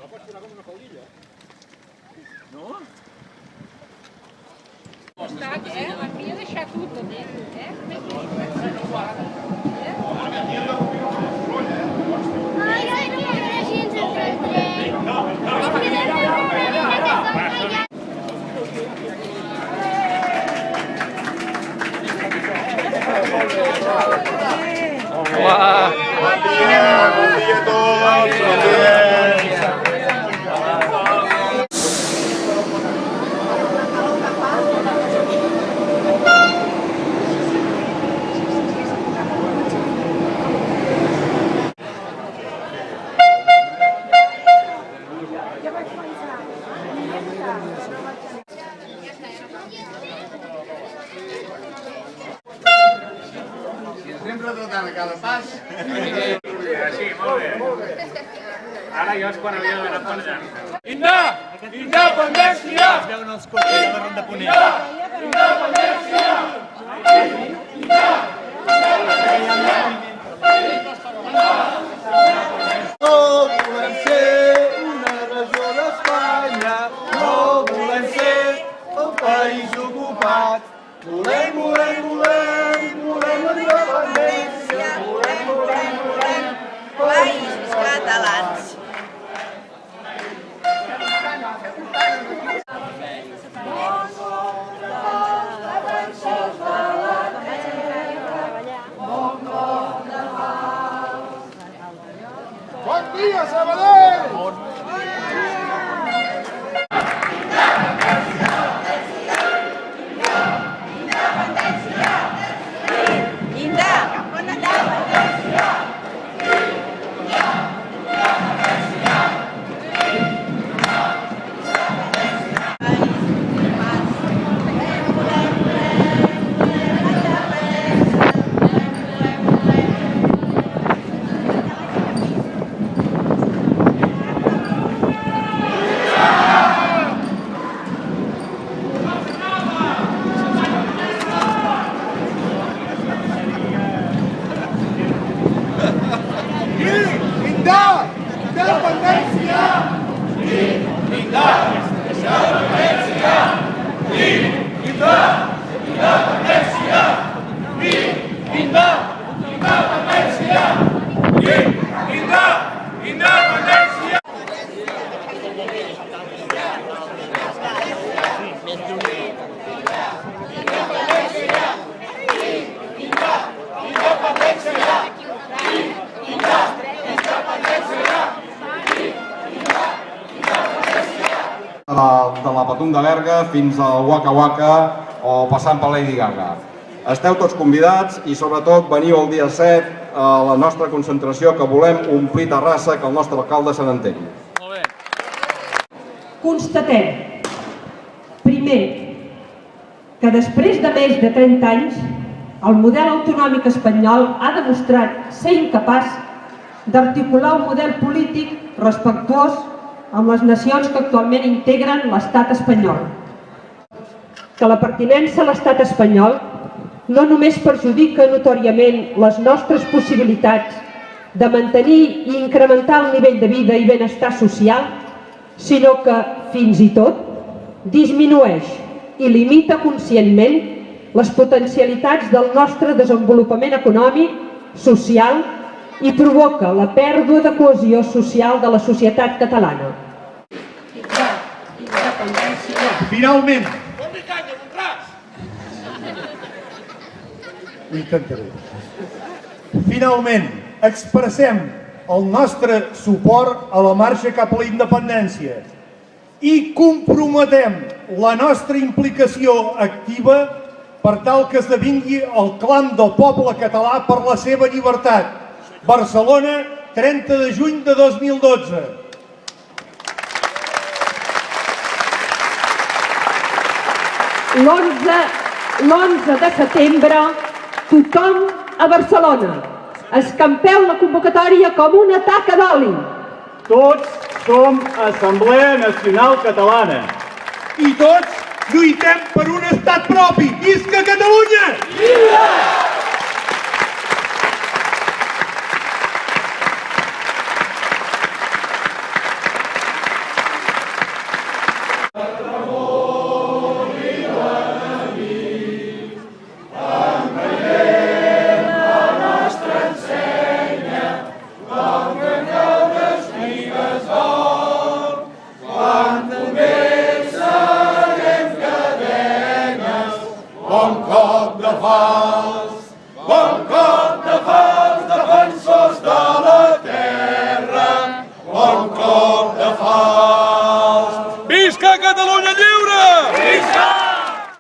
la pots posar com una faldilla. No? M'havia deixat tu també, Bon dia a tots! Bon dia! Sempre tratant a cada pas. Sí, molt bé. Ara jo és quan havia d'anar per allà. Independència! Es veuen els cotxes de la ronda Ponent. Independència! No volem ser una regió d'Espanya, no volem ser un país ocupat. Volem l'independència, volem Països catalans. Bon dia, Sabadell! De la Patum de Berga fins al Waka Waka o passant per Lady Gaga. Esteu tots convidats i sobretot veniu el dia 7 a la nostra concentració que volem omplir Terrassa, que el nostre alcalde se n'enteri. Constatem, primer, que després de més de 30 anys el model autonòmic espanyol ha demostrat ser incapaç d'articular un model polític respectuós amb les nacions que actualment integren l'estat espanyol. Que la pertinença a l'estat espanyol no només perjudica notòriament les nostres possibilitats de mantenir i incrementar el nivell de vida i benestar social, sinó que, fins i tot, disminueix i limita conscientment les potencialitats del nostre desenvolupament econòmic, social i provoca la pèrdua de cohesió social de la societat catalana. Finalment, expressem el nostre suport a la marxa cap a la independència i comprometem la nostra implicació activa per tal que esdevingui el clam del poble català per la seva llibertat. Barcelona, 30 de juny de 2012. L'11 de setembre, tothom a Barcelona. Escampeu la convocatòria com una taca d'oli. Tots som Assemblea Nacional Catalana. I tots lluitem per un estat propi. Visca Catalunya! Viva! València!